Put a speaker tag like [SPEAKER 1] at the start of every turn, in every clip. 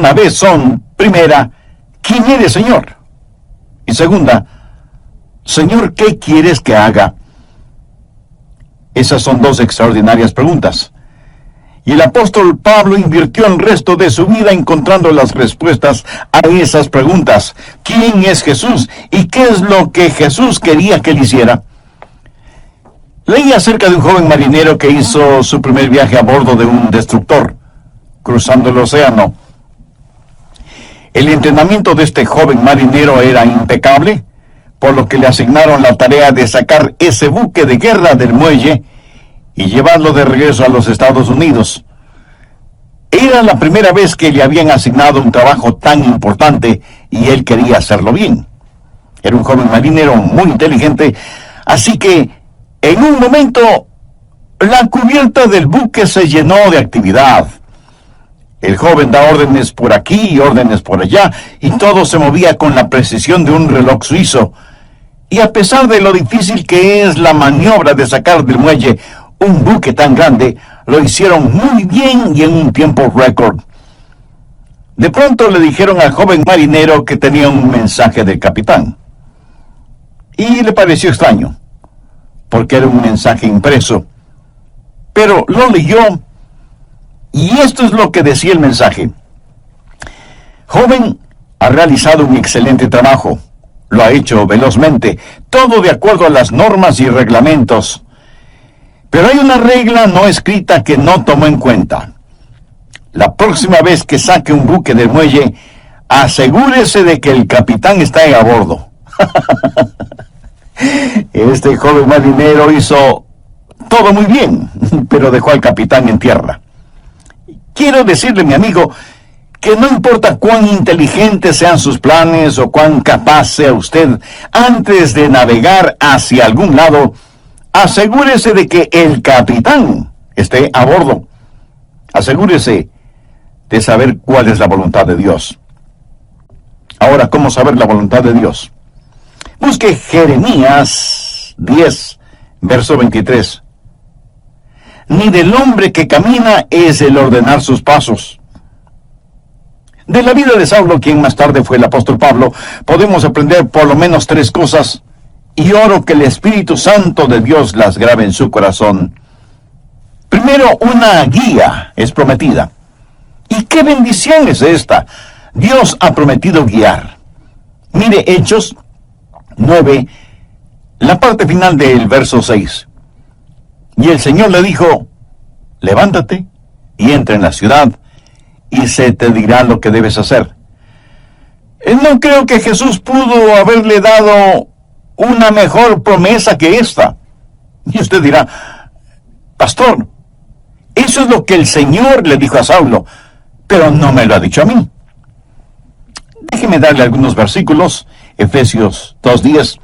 [SPEAKER 1] una vez son, primera, ¿quién eres, Señor? Y segunda, Señor, ¿qué quieres que haga? Esas son dos extraordinarias preguntas. Y el apóstol Pablo invirtió el resto de su vida encontrando las respuestas a esas preguntas. ¿Quién es Jesús? ¿Y qué es lo que Jesús quería que él hiciera? Leí acerca de un joven marinero que hizo su primer viaje a bordo de un destructor, cruzando el océano. El entrenamiento de este joven marinero era impecable, por lo que le asignaron la tarea de sacar ese buque de guerra del muelle y llevarlo de regreso a los Estados Unidos. Era la primera vez que le habían asignado un trabajo tan importante y él quería hacerlo bien. Era un joven marinero muy inteligente, así que en un momento la cubierta del buque se llenó de actividad. El joven da órdenes por aquí y órdenes por allá, y todo se movía con la precisión de un reloj suizo. Y a pesar de lo difícil que es la maniobra de sacar del muelle un buque tan grande, lo hicieron muy bien y en un tiempo récord. De pronto le dijeron al joven marinero que tenía un mensaje del capitán. Y le pareció extraño, porque era un mensaje impreso. Pero lo leyó, y esto es lo que decía el mensaje. Joven, ha realizado un excelente trabajo. Lo ha hecho velozmente, todo de acuerdo a las normas y reglamentos. Pero hay una regla no escrita que no tomó en cuenta. La próxima vez que saque un buque del muelle, asegúrese de que el capitán está a bordo. Este joven marinero hizo todo muy bien, pero dejó al capitán en tierra. Quiero decirle, mi amigo, que no importa cuán inteligentes sean sus planes o cuán capaz sea usted, antes de navegar hacia algún lado, asegúrese de que el capitán esté a bordo. Asegúrese de saber cuál es la voluntad de Dios. Ahora, ¿cómo saber la voluntad de Dios? Busque Jeremías 10, verso 23. Ni del hombre que camina es el ordenar sus pasos. De la vida de Saulo, quien más tarde fue el apóstol Pablo, podemos aprender por lo menos 3 cosas, y oro que el Espíritu Santo de Dios las grabe en su corazón. Primero, una guía es prometida. ¿Y qué bendición es esta? Dios ha prometido guiar. Mire Hechos 9, la parte final del verso 6. Y el Señor le dijo, levántate y entra en la ciudad, y se te dirá lo que debes hacer. No creo que Jesús pudo haberle dado una mejor promesa que esta. Y usted dirá, pastor, eso es lo que el Señor le dijo a Saulo, pero no me lo ha dicho a mí. Déjeme darle algunos versículos. Efesios 2:10.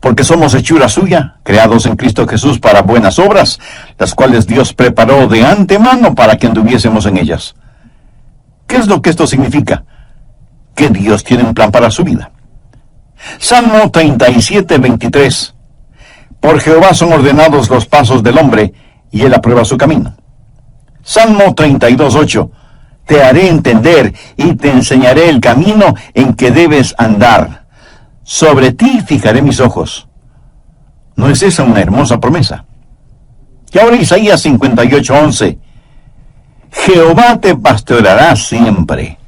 [SPEAKER 1] Porque somos hechura suya, creados en Cristo Jesús para buenas obras, las cuales Dios preparó de antemano para que anduviésemos en ellas. ¿Qué es lo que esto significa? Que Dios tiene un plan para su vida. Salmo 37:23. Por Jehová son ordenados los pasos del hombre, y él aprueba su camino. Salmo 32:8. Te haré entender y te enseñaré el camino en que debes andar. Sobre ti fijaré mis ojos. ¿No es esa una hermosa promesa? Y ahora Isaías 58:11. Jehová te pastoreará siempre.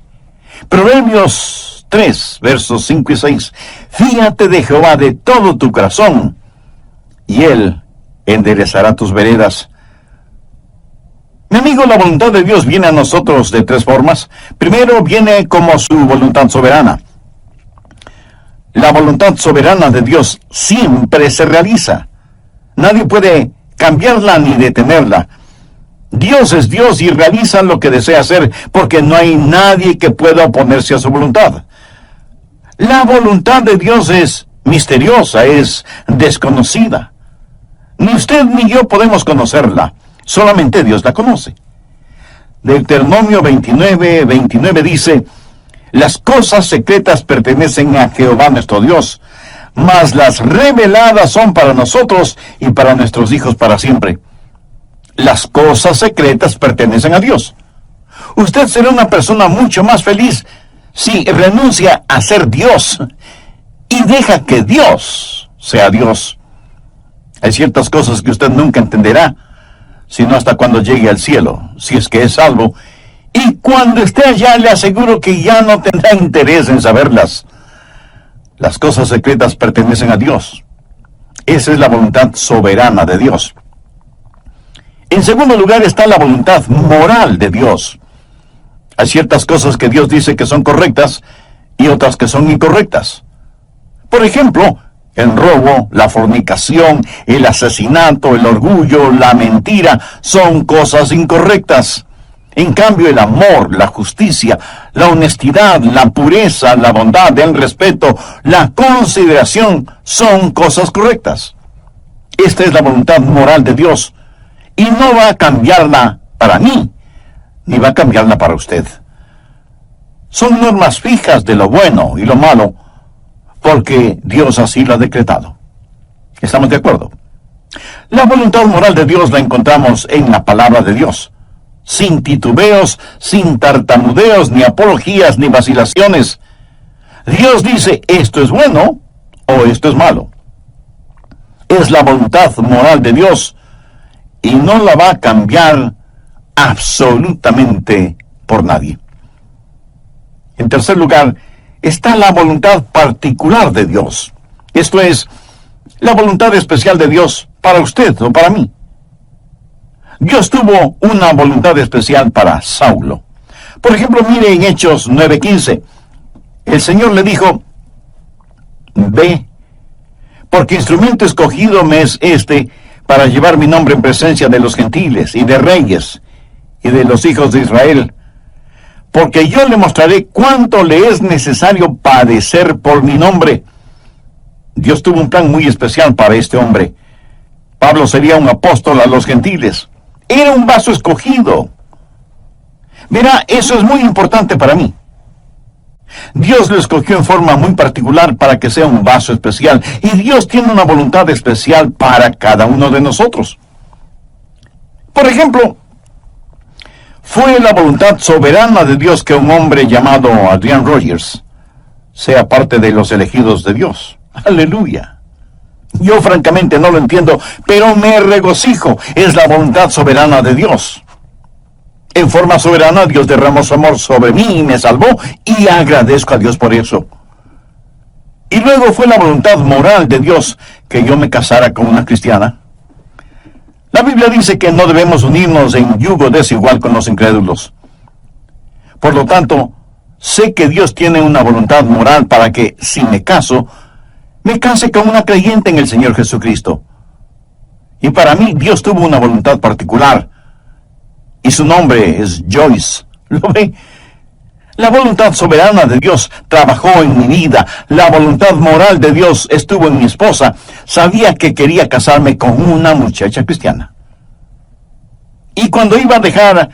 [SPEAKER 1] Proverbios 3, versos 5 y 6. Fíate de Jehová de todo tu corazón, y él enderezará tus veredas. Mi amigo, la voluntad de Dios viene a nosotros de 3 formas. Primero, viene como su voluntad soberana. La voluntad soberana de Dios siempre se realiza. Nadie puede cambiarla ni detenerla. Dios es Dios y realiza lo que desea hacer, porque no hay nadie que pueda oponerse a su voluntad. La voluntad de Dios es misteriosa, es desconocida. Ni usted ni yo podemos conocerla. Solamente Dios la conoce. Deuteronomio 29:29 dice, las cosas secretas pertenecen a Jehová nuestro Dios, mas las reveladas son para nosotros y para nuestros hijos para siempre. Las cosas secretas pertenecen a Dios. Usted será una persona mucho más feliz si renuncia a ser Dios y deja que Dios sea Dios. Hay ciertas cosas que usted nunca entenderá, sino hasta cuando llegue al cielo, si es que es salvo. Y cuando esté allá, le aseguro que ya no tendrá interés en saberlas. Las cosas secretas pertenecen a Dios. Esa es la voluntad soberana de Dios. En segundo lugar está la voluntad moral de Dios. Hay ciertas cosas que Dios dice que son correctas y otras que son incorrectas. Por ejemplo, el robo, la fornicación, el asesinato, el orgullo, la mentira son cosas incorrectas. En cambio, el amor, la justicia, la honestidad, la pureza, la bondad, el respeto, la consideración son cosas correctas. Esta es la voluntad moral de Dios y no va a cambiarla para mí, ni va a cambiarla para usted. Son normas fijas de lo bueno y lo malo, porque Dios así lo ha decretado. ¿Estamos de acuerdo? La voluntad moral de Dios la encontramos en la palabra de Dios, sin titubeos, sin tartamudeos, ni apologías, ni vacilaciones. Dios dice, esto es bueno o esto es malo. Es la voluntad moral de Dios y no la va a cambiar absolutamente por nadie. En tercer lugar, está la voluntad particular de Dios. Esto es, la voluntad especial de Dios para usted o para mí. Dios tuvo una voluntad especial para Saulo. Por ejemplo, mire en Hechos 9:15. El Señor le dijo, ve, porque instrumento escogido me es este para llevar mi nombre en presencia de los gentiles y de reyes y de los hijos de Israel, porque yo le mostraré cuánto le es necesario padecer por mi nombre. Dios tuvo un plan muy especial para este hombre. Pablo sería un apóstol a los gentiles. Era un vaso escogido. Verá, eso es muy importante para mí. Dios lo escogió en forma muy particular para que sea un vaso especial. Y Dios tiene una voluntad especial para cada uno de nosotros. Por ejemplo, fue la voluntad soberana de Dios que un hombre llamado Adrian Rogers sea parte de los elegidos de Dios. ¡Aleluya! Yo francamente no lo entiendo, pero me regocijo. Es la voluntad soberana de Dios. En forma soberana, Dios derramó su amor sobre mí y me salvó, y agradezco a Dios por eso. Y luego fue la voluntad moral de Dios que yo me casara con una cristiana. La Biblia dice que no debemos unirnos en yugo desigual con los incrédulos. Por lo tanto, sé que Dios tiene una voluntad moral para que, si me case con una creyente en el Señor Jesucristo. Y para mí, Dios tuvo una voluntad particular. Y su nombre es Joyce. ¿Lo ve? La voluntad soberana de Dios trabajó en mi vida. La voluntad moral de Dios estuvo en mi esposa. Sabía que quería casarme con una muchacha cristiana. Y cuando iba a dejar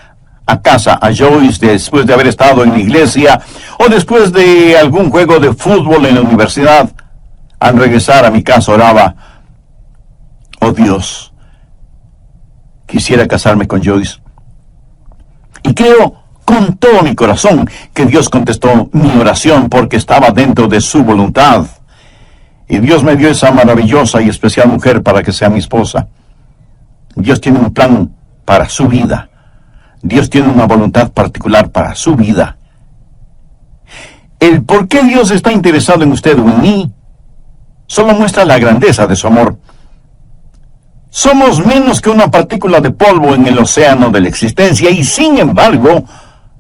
[SPEAKER 1] a casa a Joyce después de haber estado en la iglesia o después de algún juego de fútbol en la universidad, al regresar a mi casa oraba, oh Dios, quisiera casarme con Joyce. Y creo con todo mi corazón que Dios contestó mi oración porque estaba dentro de su voluntad. Y Dios me dio esa maravillosa y especial mujer para que sea mi esposa. Dios tiene un plan para su vida. Dios tiene una voluntad particular para su vida. El por qué Dios está interesado en usted o en mí solo muestra la grandeza de su amor. Somos menos que una partícula de polvo en el océano de la existencia y sin embargo,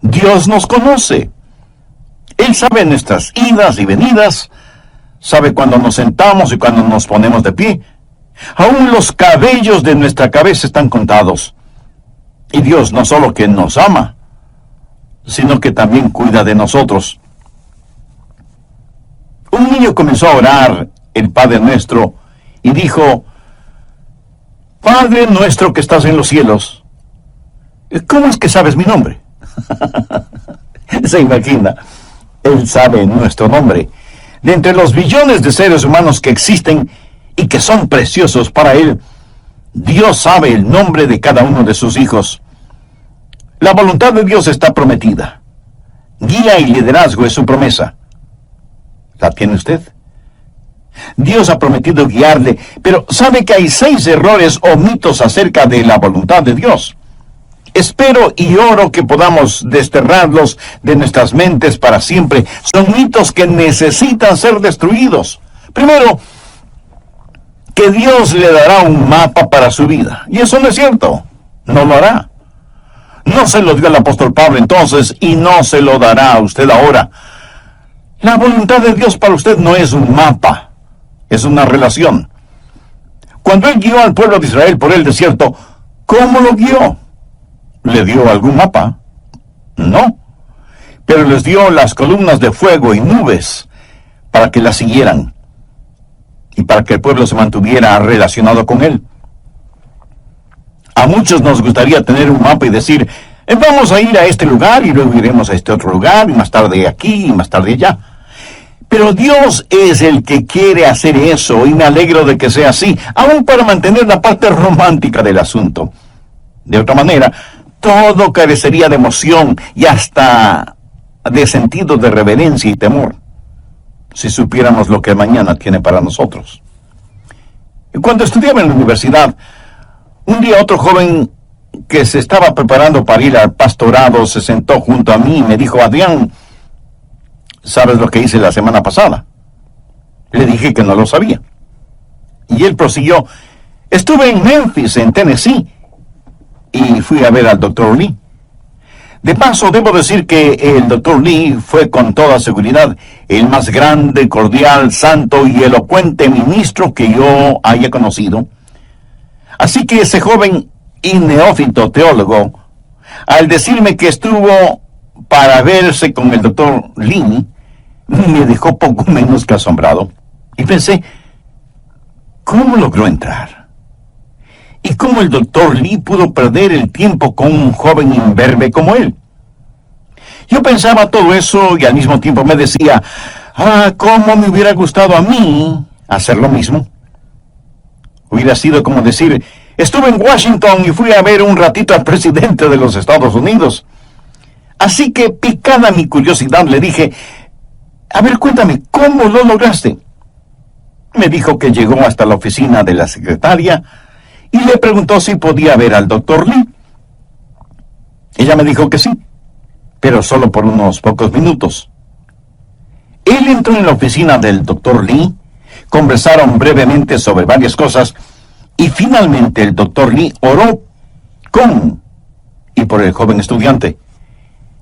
[SPEAKER 1] Dios nos conoce. Él sabe nuestras idas y venidas, sabe cuando nos sentamos y cuando nos ponemos de pie. Aún los cabellos de nuestra cabeza están contados. Y Dios no solo que nos ama, sino que también cuida de nosotros. Un niño comenzó a orar el Padre Nuestro y dijo, Padre nuestro que estás en los cielos, ¿cómo es que sabes mi nombre? Se imagina, Él sabe nuestro nombre. De entre los billones de seres humanos que existen y que son preciosos para Él, Dios sabe el nombre de cada uno de sus hijos. La voluntad de Dios está prometida. Guía y liderazgo es su promesa. ¿La tiene usted? Dios ha prometido guiarle, pero sabe que hay 6 errores o mitos acerca de la voluntad de Dios. Espero y oro que podamos desterrarlos de nuestras mentes para siempre. Son mitos que necesitan ser destruidos. Primero, que Dios le dará un mapa para su vida. Y eso no es cierto. No lo hará. No se lo dio al apóstol Pablo entonces y no se lo dará a usted ahora. La voluntad de Dios para usted no es un mapa, es una relación. Cuando Él guió al pueblo de Israel por el desierto, ¿cómo lo guió? ¿Le dio algún mapa? No. Pero les dio las columnas de fuego y nubes para que las siguieran y para que el pueblo se mantuviera relacionado con Él. A muchos nos gustaría tener un mapa y decir, vamos a ir a este lugar y luego iremos a este otro lugar y más tarde aquí y más tarde allá. Pero Dios es el que quiere hacer eso y me alegro de que sea así, aún para mantener la parte romántica del asunto. De otra manera, todo carecería de emoción y hasta de sentido de reverencia y temor, si supiéramos lo que mañana tiene para nosotros. Cuando estudiaba en la universidad, un día otro joven que se estaba preparando para ir al pastorado se sentó junto a mí y me dijo, Adrián, ¿sabes lo que hice la semana pasada? Le dije que no lo sabía. Y él prosiguió, estuve en Memphis, en Tennessee, y fui a ver al Dr. Lee. De paso, debo decir que el Dr. Lee fue con toda seguridad el más grande, cordial, santo y elocuente ministro que yo haya conocido. Así que ese joven y neófito teólogo, al decirme que estuvo para verse con el Dr. Lee, me dejó poco menos que asombrado. Y pensé, ¿cómo logró entrar? ¿Y cómo el Dr. Lee pudo perder el tiempo con un joven imberbe como él? Yo pensaba todo eso y al mismo tiempo me decía, ¿cómo me hubiera gustado a mí hacer lo mismo? Hubiera sido como decir, estuve en Washington y fui a ver un ratito al presidente de los Estados Unidos. Así que, picada mi curiosidad, le dije, a ver, cuéntame, ¿cómo lo lograste? Me dijo que llegó hasta la oficina de la secretaria y le preguntó si podía ver al Dr. Lee. Ella me dijo que sí, pero solo por unos pocos minutos. Él entró en la oficina del Dr. Lee, conversaron brevemente sobre varias cosas y finalmente el Dr. Lee oró con y por el joven estudiante.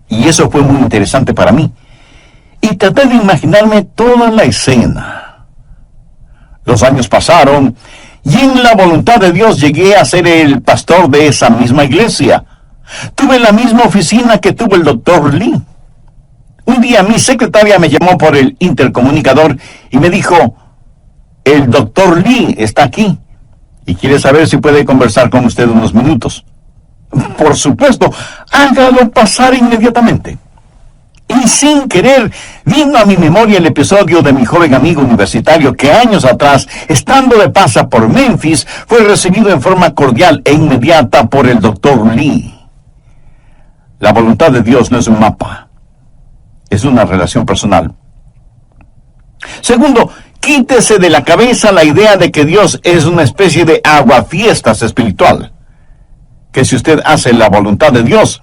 [SPEAKER 1] Y eso fue muy interesante para mí. Y traté de imaginarme toda la escena. Los años pasaron y en la voluntad de Dios llegué a ser el pastor de esa misma iglesia. Tuve la misma oficina que tuvo el Dr. Lee. Un día mi secretaria me llamó por el intercomunicador y me dijo, el Dr. Lee está aquí y quiere saber si puede conversar con usted unos minutos. Por supuesto, hágalo pasar inmediatamente. Y sin querer, vino a mi memoria el episodio de mi joven amigo universitario que años atrás, estando de paso por Memphis, fue recibido en forma cordial e inmediata por el Dr. Lee. La voluntad de Dios no es un mapa, es una relación personal. Segundo, quítese de la cabeza la idea de que Dios es una especie de aguafiestas espiritual. Que si usted hace la voluntad de Dios,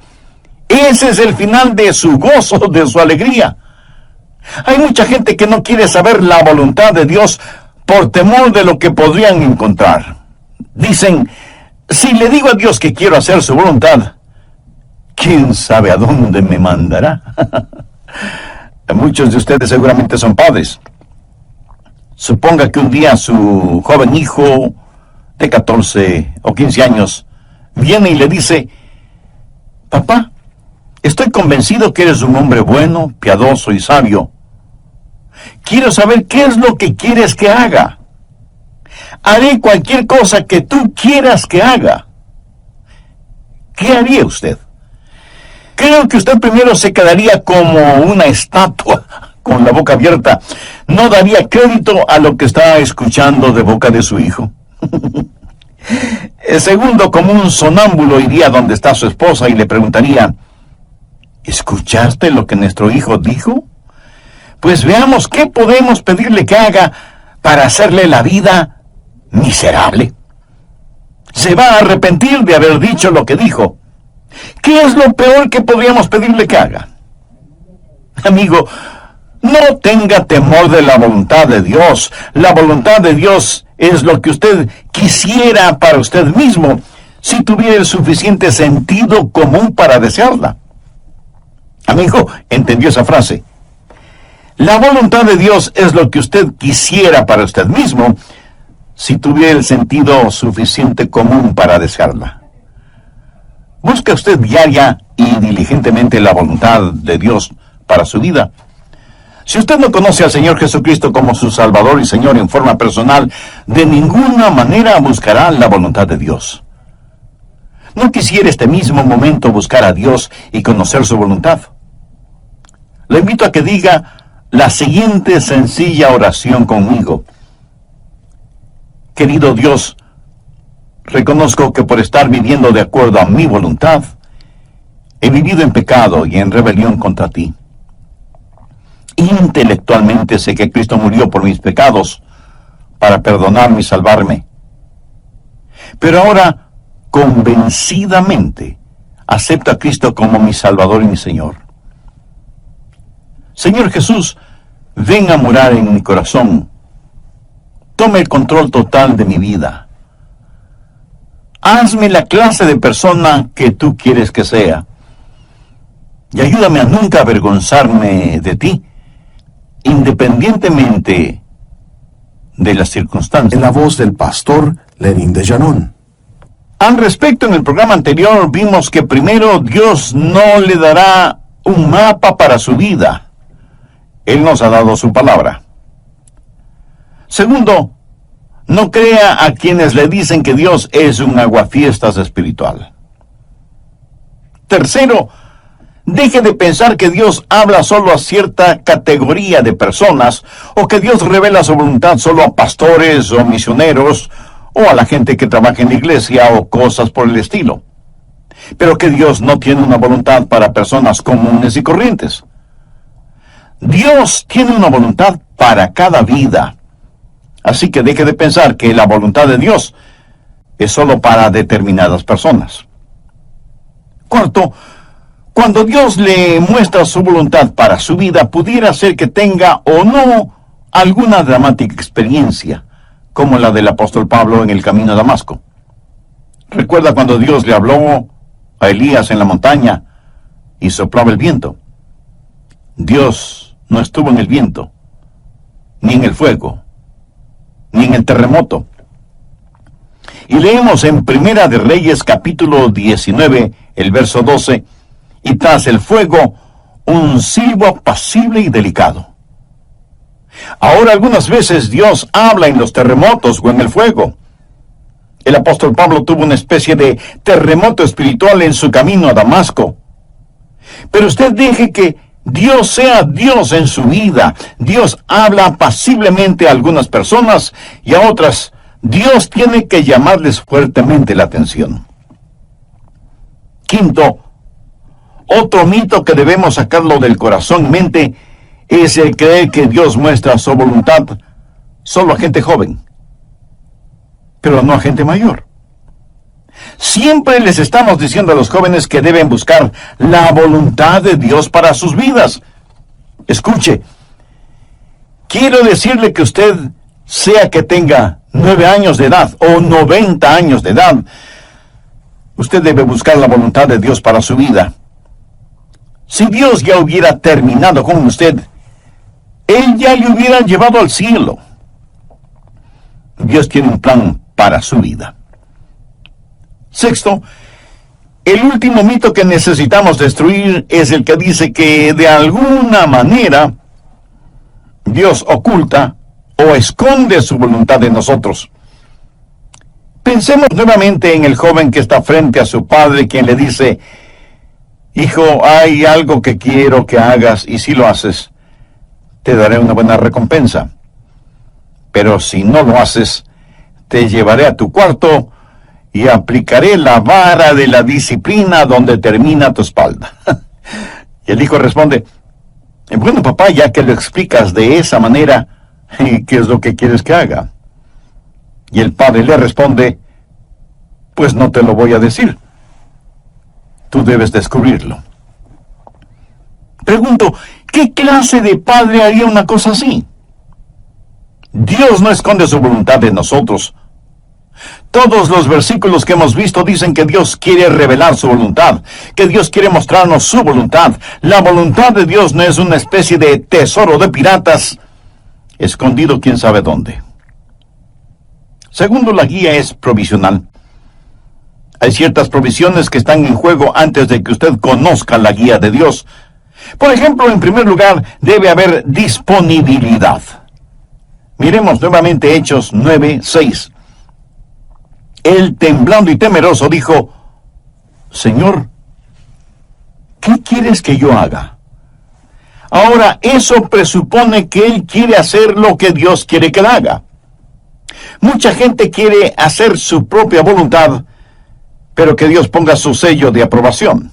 [SPEAKER 1] ese es el final de su gozo, de su alegría. Hay mucha gente que no quiere saber la voluntad de Dios por temor de lo que podrían encontrar. Dicen, si le digo a Dios que quiero hacer su voluntad, ¿quién sabe a dónde me mandará? Muchos de ustedes seguramente son padres. Suponga que un día su joven hijo de 14 o 15 años viene y le dice, papá, estoy convencido que eres un hombre bueno, piadoso y sabio. Quiero saber qué es lo que quieres que haga. Haré cualquier cosa que tú quieras que haga. ¿Qué haría usted? Creo que usted primero se quedaría como una estatua, con la boca abierta. No daría crédito a lo que está escuchando de boca de su hijo. Segundo, como un sonámbulo iría donde está su esposa y le preguntaría, ¿escuchaste lo que nuestro hijo dijo? Pues veamos qué podemos pedirle que haga para hacerle la vida miserable. Se va a arrepentir de haber dicho lo que dijo. ¿Qué es lo peor que podríamos pedirle que haga? Amigo, no tenga temor de la voluntad de Dios. La voluntad de Dios es lo que usted quisiera para usted mismo, si tuviera el suficiente sentido común para desearla. Amigo, ¿entendió esa frase? La voluntad de Dios es lo que usted quisiera para usted mismo, si tuviera el sentido suficiente común para desearla. Busca usted diaria y diligentemente la voluntad de Dios para su vida. Si usted no conoce al Señor Jesucristo como su Salvador y Señor en forma personal, de ninguna manera buscará la voluntad de Dios. ¿No quisiera este mismo momento buscar a Dios y conocer su voluntad? Le invito a que diga la siguiente sencilla oración conmigo. Querido Dios, reconozco que por estar viviendo de acuerdo a mi voluntad, he vivido en pecado y en rebelión contra ti. Intelectualmente sé que Cristo murió por mis pecados para perdonarme y salvarme. Pero ahora, convencidamente, acepto a Cristo como mi Salvador y mi Señor. Señor Jesús, ven a morar en mi corazón. Tome el control total de mi vida. Hazme la clase de persona que tú quieres que sea. Y ayúdame a nunca avergonzarme de ti, independientemente de las circunstancias.
[SPEAKER 2] En la voz del pastor Lenín de Llanón.
[SPEAKER 1] Al respecto, en el programa anterior vimos que primero Dios no le dará un mapa para su vida. Él nos ha dado su palabra. Segundo, no crea a quienes le dicen que Dios es un aguafiestas espiritual. Tercero, deje de pensar que Dios habla solo a cierta categoría de personas, o que Dios revela su voluntad solo a pastores o misioneros, o a la gente que trabaja en la iglesia, o cosas por el estilo. Pero que Dios no tiene una voluntad para personas comunes y corrientes. Dios tiene una voluntad para cada vida. Así que deje de pensar que la voluntad de Dios es solo para determinadas personas. Cuarto, cuando Dios le muestra su voluntad para su vida, pudiera ser que tenga o no alguna dramática experiencia, como la del apóstol Pablo en el camino a Damasco. ¿Recuerda cuando Dios le habló a Elías en la montaña y soplaba el viento? Dios no estuvo en el viento, ni en el fuego, ni en el terremoto. Y leemos en Primera de Reyes capítulo 19, el verso 12, y tras el fuego, un silbo apacible y delicado. Ahora algunas veces Dios habla en los terremotos o en el fuego. El apóstol Pablo tuvo una especie de terremoto espiritual en su camino a Damasco. Pero usted deje que Dios sea Dios en su vida. Dios habla apaciblemente a algunas personas y a otras Dios tiene que llamarles fuertemente la atención. Quinto, otro mito que debemos sacarlo del corazón y mente es el creer que Dios muestra su voluntad solo a gente joven, pero no a gente mayor. Siempre les estamos diciendo a los jóvenes que deben buscar la voluntad de Dios para sus vidas. Escuche, quiero decirle que usted, sea que tenga 9 años de edad o 90 años de edad, usted debe buscar la voluntad de Dios para su vida. Si Dios ya hubiera terminado con usted, Él ya le hubiera llevado al cielo. Dios tiene un plan para su vida. Sexto, el último mito que necesitamos destruir es el que dice que de alguna manera Dios oculta o esconde su voluntad de nosotros. Pensemos nuevamente en el joven que está frente a su padre, quien le dice: hijo, hay algo que quiero que hagas, y si lo haces, te daré una buena recompensa. Pero si no lo haces, te llevaré a tu cuarto y aplicaré la vara de la disciplina donde termina tu espalda. Y el hijo responde, bueno, papá, ya que lo explicas de esa manera, ¿qué es lo que quieres que haga? Y el padre le responde, pues no te lo voy a decir. Tú debes descubrirlo. Pregunto, ¿qué clase de padre haría una cosa así? Dios no esconde su voluntad de nosotros. Todos los versículos que hemos visto dicen que Dios quiere revelar su voluntad, que Dios quiere mostrarnos su voluntad. La voluntad de Dios no es una especie de tesoro de piratas, escondido quién sabe dónde. Segundo, la guía es provisional. Hay ciertas provisiones que están en juego antes de que usted conozca la guía de Dios. Por ejemplo, en primer lugar, debe haber disponibilidad. Miremos nuevamente Hechos 9:6. Él, temblando y temeroso, dijo, Señor, ¿qué quieres que yo haga? Ahora, eso presupone que él quiere hacer lo que Dios quiere que él haga. Mucha gente quiere hacer su propia voluntad, pero que Dios ponga su sello de aprobación.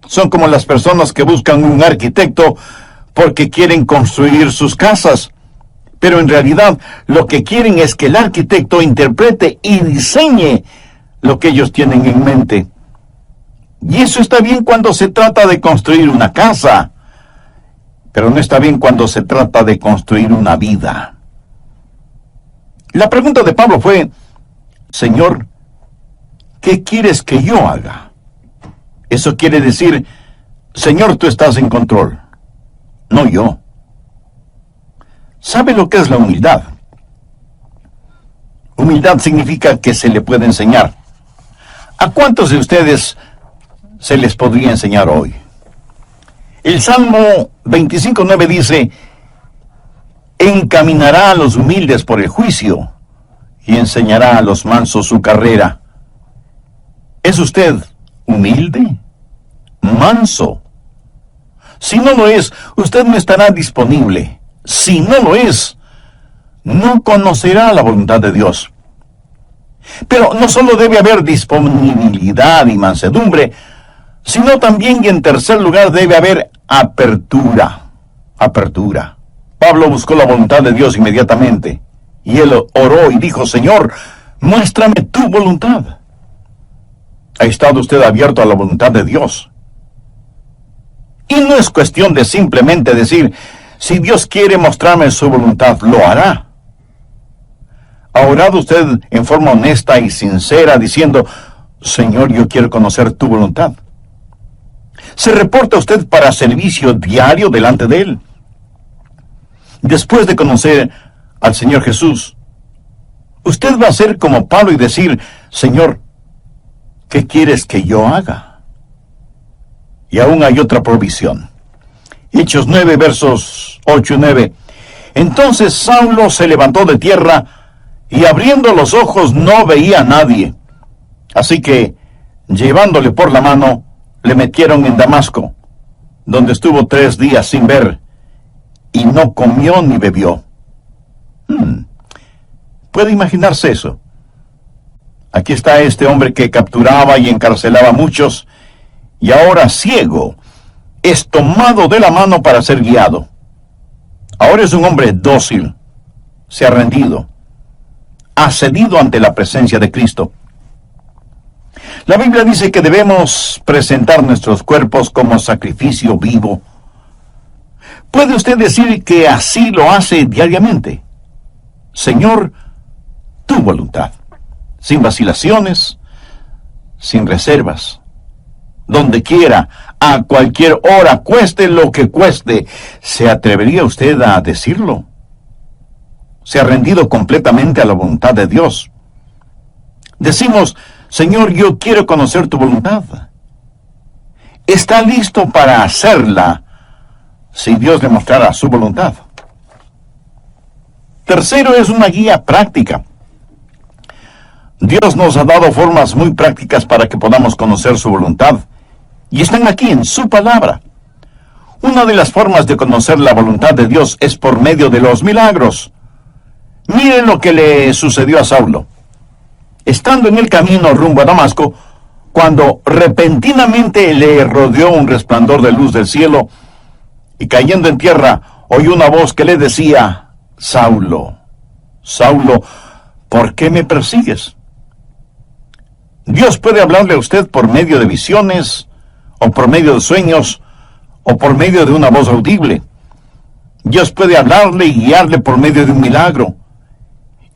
[SPEAKER 1] Son como las personas que buscan un arquitecto porque quieren construir sus casas, pero en realidad lo que quieren es que el arquitecto interprete y diseñe lo que ellos tienen en mente. Y eso está bien cuando se trata de construir una casa, pero no está bien cuando se trata de construir una vida. La pregunta de Pablo fue, Señor, ¿qué quieres que yo haga? Eso quiere decir, Señor, tú estás en control, no yo. ¿Sabe lo que es la humildad? Humildad significa que se le puede enseñar. ¿A cuántos de ustedes se les podría enseñar hoy? El Salmo 25:9 dice, encaminará a los humildes por el juicio y enseñará a los mansos su carrera. ¿Es usted humilde? ¿Manso? Si no lo es, usted no estará disponible. Si no lo es, no conocerá la voluntad de Dios. Pero no solo debe haber disponibilidad y mansedumbre, sino también y en tercer lugar debe haber apertura. Apertura. Pablo buscó la voluntad de Dios inmediatamente, y él oró y dijo, Señor, muéstrame tu voluntad. ¿Ha estado usted abierto a la voluntad de Dios? Y no es cuestión de simplemente decir, si Dios quiere mostrarme su voluntad, lo hará. ¿Ha orado usted en forma honesta y sincera diciendo, Señor, yo quiero conocer tu voluntad? ¿Se reporta usted para servicio diario delante de Él? Después de conocer al Señor Jesús, usted va a ser como Pablo y decir, Señor, ¿qué quieres que yo haga? Y aún hay otra provisión. Hechos 9, versos 8 y 9. Entonces Saulo se levantó de tierra, y abriendo los ojos no veía a nadie. Así que, llevándole por la mano, le metieron en Damasco, donde estuvo 3 días sin ver, y no comió ni bebió. ¿Puede imaginarse eso? Aquí está este hombre que capturaba y encarcelaba a muchos, y ahora ciego, es tomado de la mano para ser guiado. Ahora es un hombre dócil, se ha rendido, ha cedido ante la presencia de Cristo. La Biblia dice que debemos presentar nuestros cuerpos como sacrificio vivo. ¿Puede usted decir que así lo hace diariamente? Señor, tu voluntad, sin vacilaciones, sin reservas, donde quiera, a cualquier hora, cueste lo que cueste. ¿Se atrevería usted a decirlo? ¿Se ha rendido completamente a la voluntad de Dios? Decimos, Señor, yo quiero conocer tu voluntad. ¿Está listo para hacerla si Dios le mostrara su voluntad? Tercero, es una guía práctica. Dios nos ha dado formas muy prácticas para que podamos conocer su voluntad, y están aquí en su palabra. Una de las formas de conocer la voluntad de Dios es por medio de los milagros. Miren lo que le sucedió a Saulo. estando en el camino rumbo a Damasco, cuando repentinamente le rodeó un resplandor de luz del cielo, y cayendo en tierra, oyó una voz que le decía: Saulo, Saulo, ¿por qué me persigues? Dios puede hablarle a usted por medio de visiones, o por medio de sueños, o por medio de una voz audible. Dios puede hablarle y guiarle por medio de un milagro.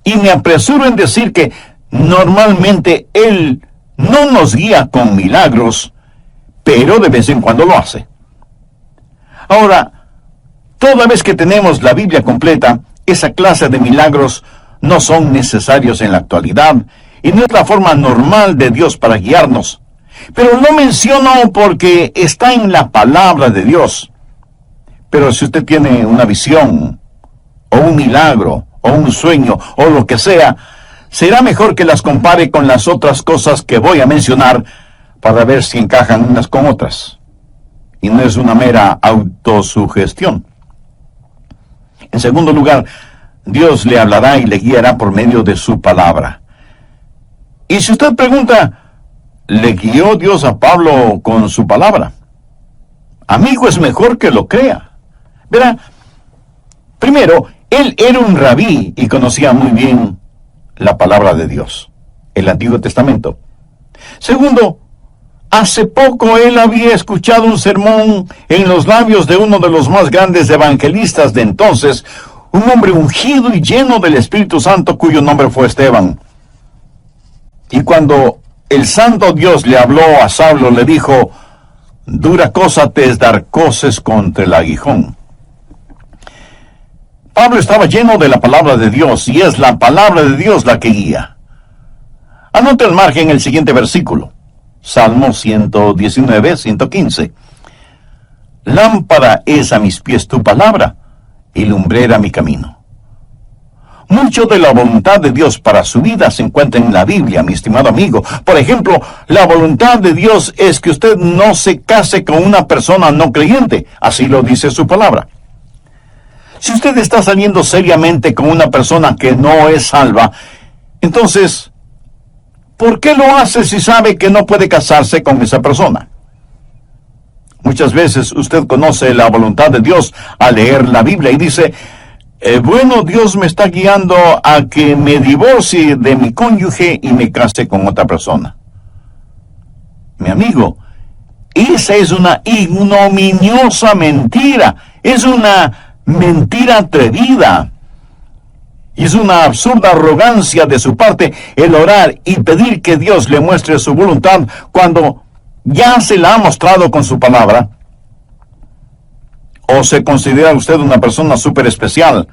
[SPEAKER 1] Y me apresuro en decir que normalmente Él no nos guía con milagros, pero de vez en cuando lo hace. Ahora, toda vez que tenemos la Biblia completa, esa clase de milagros no son necesarios en la actualidad, y no es la forma normal de Dios para guiarnos. Pero lo menciono porque está en la palabra de Dios. Pero si usted tiene una visión, o un milagro, o un sueño, o lo que sea, será mejor que las compare con las otras cosas que voy a mencionar para ver si encajan unas con otras. Y no es una mera autosugestión. En segundo lugar, Dios le hablará y le guiará por medio de su palabra. Y si usted pregunta, ¿le guió Dios a Pablo con su palabra? Amigo, es mejor que lo crea. Verá, primero, él era un rabí y conocía muy bien la palabra de Dios, el Antiguo Testamento. Segundo, hace poco él había escuchado un sermón en los labios de uno de los más grandes evangelistas de entonces, un hombre ungido y lleno del Espíritu Santo cuyo nombre fue Esteban. Y cuando el santo Dios le habló a Saulo, le dijo: dura cosa te es dar coces contra el aguijón. Pablo estaba lleno de la palabra de Dios, y es la palabra de Dios la que guía. Anote al margen el siguiente versículo, Salmo 119, 115. Lámpara es a mis pies tu palabra, y lumbrera mi camino. Mucho de la voluntad de Dios para su vida se encuentra en la Biblia, mi estimado amigo. Por ejemplo, la voluntad de Dios es que usted no se case con una persona no creyente. Así lo dice su palabra. Si usted está saliendo seriamente con una persona que no es salva, entonces, ¿por qué lo hace si sabe que no puede casarse con esa persona? Muchas veces usted conoce la voluntad de Dios al leer la Biblia y dice: bueno, Dios me está guiando a que me divorcie de mi cónyuge y me case con otra persona. Mi amigo, esa es una ignominiosa mentira. Es una mentira atrevida. Y es una absurda arrogancia de su parte el orar y pedir que Dios le muestre su voluntad cuando ya se la ha mostrado con su palabra. ¿O se considera usted una persona súper especial,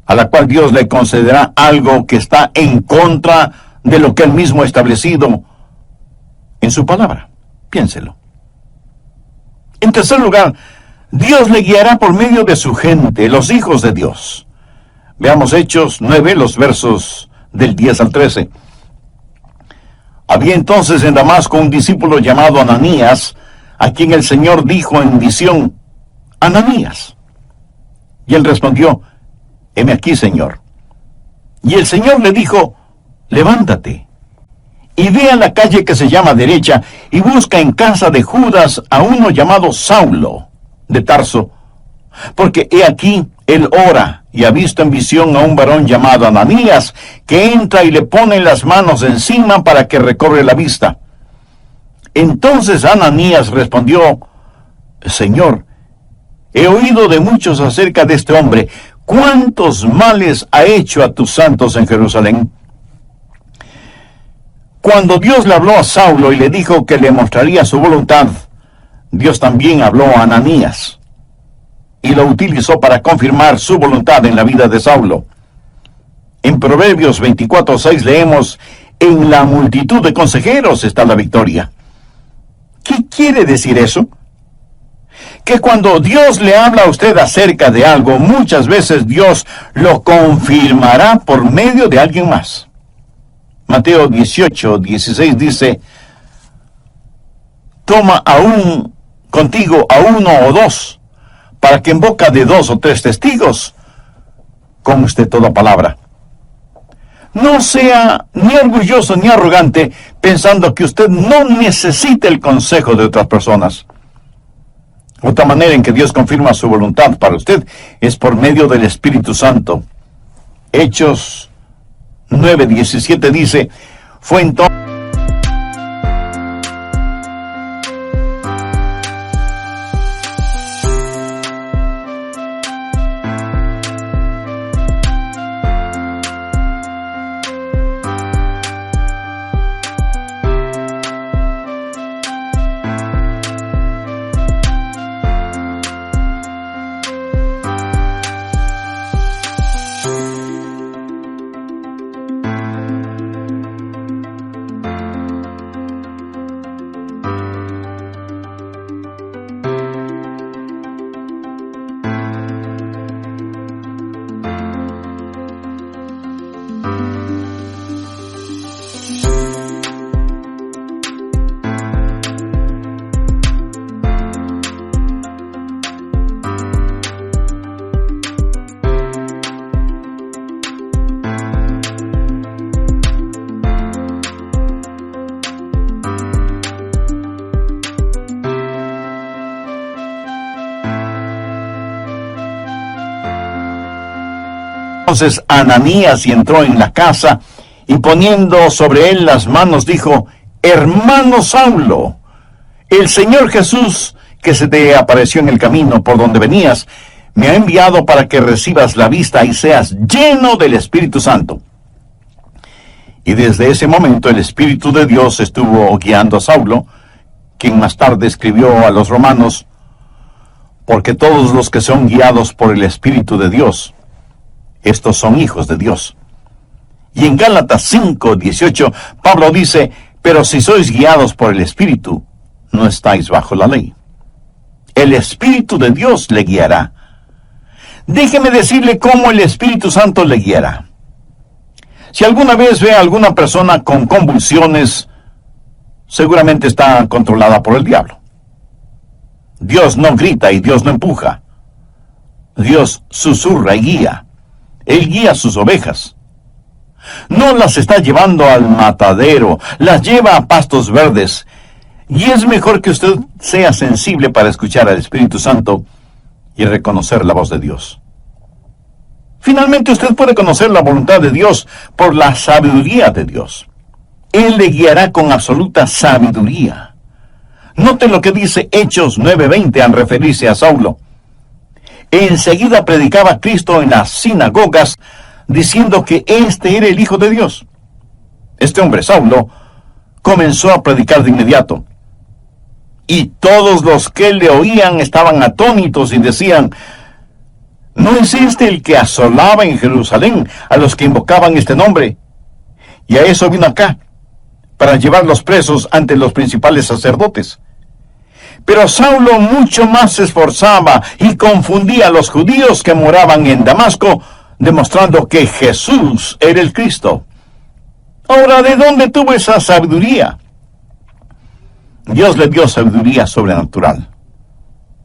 [SPEAKER 1] a la cual Dios le concederá algo que está en contra de lo que Él mismo ha establecido en su palabra? Piénselo. En tercer lugar, Dios le guiará por medio de su gente, los hijos de Dios. Veamos Hechos 9, los versos del 10 al 13. Había entonces en Damasco un discípulo llamado Ananías, a quien el Señor dijo en visión: Ananías. Y él respondió: heme aquí, Señor. Y el Señor le dijo: levántate, y ve a la calle que se llama Derecha, y busca en casa de Judas a uno llamado Saulo, de Tarso, porque he aquí, él ora, y ha visto en visión a un varón llamado Ananías, que entra y le pone las manos encima para que recobre la vista. Entonces Ananías respondió: Señor, he oído de muchos acerca de este hombre. ¿Cuántos males ha hecho a tus santos en Jerusalén? Cuando Dios le habló a Saulo y le dijo que le mostraría su voluntad, Dios también habló a Ananías y lo utilizó para confirmar su voluntad en la vida de Saulo. En Proverbios 24:6 leemos: en la multitud de consejeros está la victoria. ¿Qué quiere decir eso? Que cuando Dios le habla a usted acerca de algo, muchas veces Dios lo confirmará por medio de alguien más. Mateo 18:16 dice: toma aún contigo a uno o dos, para que en boca de 2 o 3 testigos conste toda palabra. No sea ni orgulloso ni arrogante pensando que usted no necesita el consejo de otras personas. Otra manera en que Dios confirma su voluntad para usted es por medio del Espíritu Santo. Hechos 9:17 dice, fue entonces Ananías y entró en la casa y poniendo sobre él las manos dijo, hermano Saulo, el Señor Jesús que se te apareció en el camino por donde venías, me ha enviado para que recibas la vista y seas lleno del Espíritu Santo. Y desde ese momento el Espíritu de Dios estuvo guiando a Saulo, quien más tarde escribió a los romanos, porque todos los que son guiados por el Espíritu de Dios, estos son hijos de Dios. Y en Gálatas 5:18, Pablo dice, pero si sois guiados por el Espíritu, no estáis bajo la ley. El Espíritu de Dios le guiará. Déjeme decirle cómo el Espíritu Santo le guiará. Si alguna vez ve a alguna persona con convulsiones, seguramente está controlada por el diablo. Dios no grita y Dios no empuja. Dios susurra y guía. Él guía a sus ovejas. No las está llevando al matadero, las lleva a pastos verdes. Y es mejor que usted sea sensible para escuchar al Espíritu Santo y reconocer la voz de Dios. Finalmente usted puede conocer la voluntad de Dios por la sabiduría de Dios. Él le guiará con absoluta sabiduría. Note lo que dice Hechos 9:20 al referirse a Saulo. Enseguida predicaba Cristo en las sinagogas, diciendo que este era el Hijo de Dios. Este hombre, Saulo, comenzó a predicar de inmediato. Y todos los que le oían estaban atónitos y decían, ¿no es este el que asolaba en Jerusalén a los que invocaban este nombre? Y a eso vino acá, para llevarlos presos ante los principales sacerdotes. Pero Saulo mucho más se esforzaba y confundía a los judíos que moraban en Damasco, demostrando que Jesús era el Cristo. Ahora, ¿de dónde tuvo esa sabiduría? Dios le dio sabiduría sobrenatural.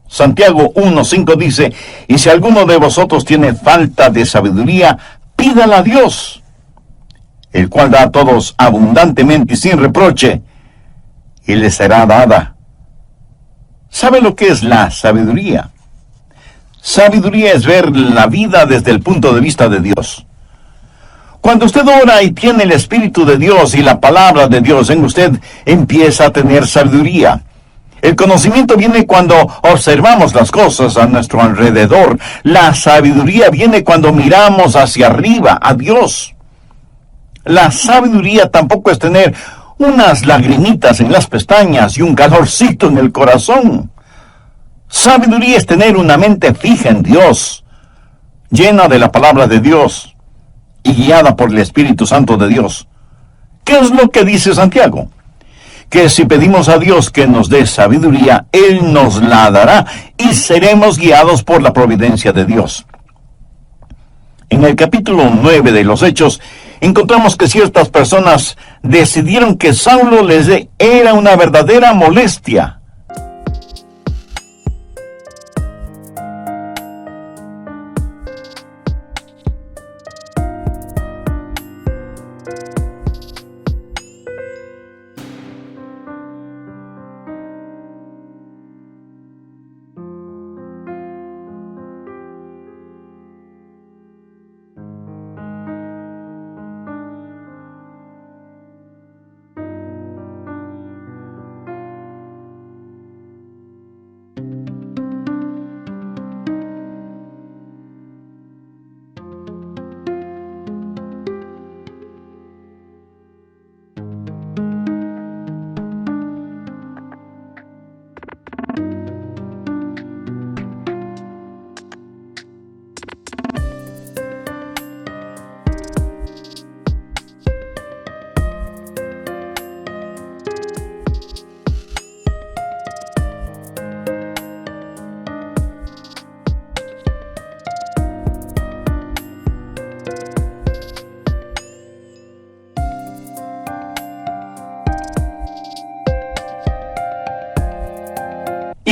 [SPEAKER 1] Santiago 1:5 dice, y si alguno de vosotros tiene falta de sabiduría, pídala a Dios, el cual da a todos abundantemente y sin reproche, y le será dada. ¿Sabe lo que es la sabiduría? Sabiduría es ver la vida desde el punto de vista de Dios. Cuando usted ora y tiene el Espíritu de Dios y la palabra de Dios en usted, empieza a tener sabiduría. El conocimiento viene cuando observamos las cosas a nuestro alrededor. La sabiduría viene cuando miramos hacia arriba, a Dios. La sabiduría tampoco es tener unas lagrimitas en las pestañas y un calorcito en el corazón. Sabiduría es tener una mente fija en Dios, llena de la palabra de Dios y guiada por el Espíritu Santo de Dios. ¿Qué es lo que dice Santiago? Que si pedimos a Dios que nos dé sabiduría, Él nos la dará y seremos guiados por la providencia de Dios. En el capítulo 9 de los Hechos, encontramos que ciertas personas decidieron que Saulo era una verdadera molestia.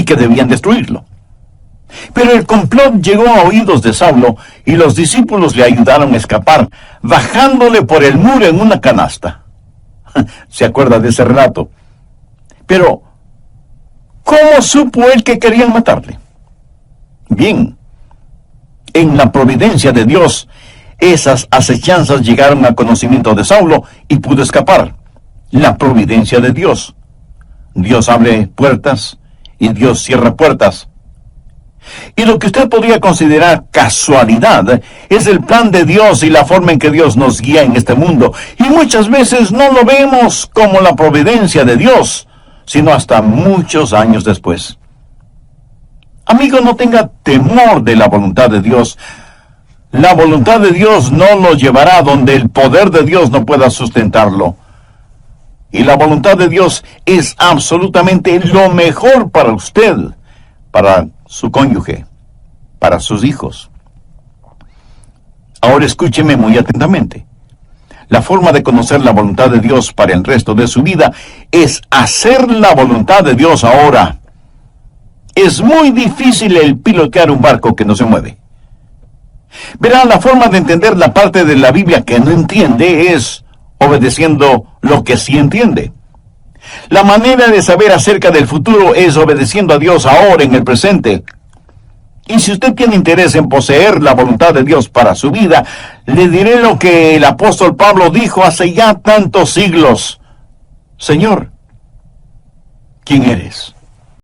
[SPEAKER 1] que debían destruirlo. Pero el complot llegó a oídos de Saulo y los discípulos le ayudaron a escapar, bajándole por el muro en una canasta. ¿Se acuerda de ese relato? Pero, ¿cómo supo él que querían matarle? Bien, en la providencia de Dios, esas acechanzas llegaron al conocimiento de Saulo y pudo escapar. La providencia de Dios. Dios abre puertas y Dios cierra puertas. Y lo que usted podría considerar casualidad es el plan de Dios y la forma en que Dios nos guía en este mundo. Y muchas veces no lo vemos como la providencia de Dios, sino hasta muchos años después. Amigo, no tenga temor de la voluntad de Dios. La voluntad de Dios no lo llevará donde el poder de Dios no pueda sustentarlo. Y la voluntad de Dios es absolutamente lo mejor para usted, para su cónyuge, para sus hijos. Ahora escúcheme muy atentamente. La forma de conocer la voluntad de Dios para el resto de su vida es hacer la voluntad de Dios ahora. Es muy difícil el pilotear un barco que no se mueve. Verá, la forma de entender la parte de la Biblia que no entiende es obedeciendo lo que sí entiende. La manera de saber acerca del futuro es obedeciendo a Dios ahora en el presente. Y si usted tiene interés en poseer la voluntad de Dios para su vida, le diré lo que el apóstol Pablo dijo hace ya tantos siglos. Señor, ¿quién eres?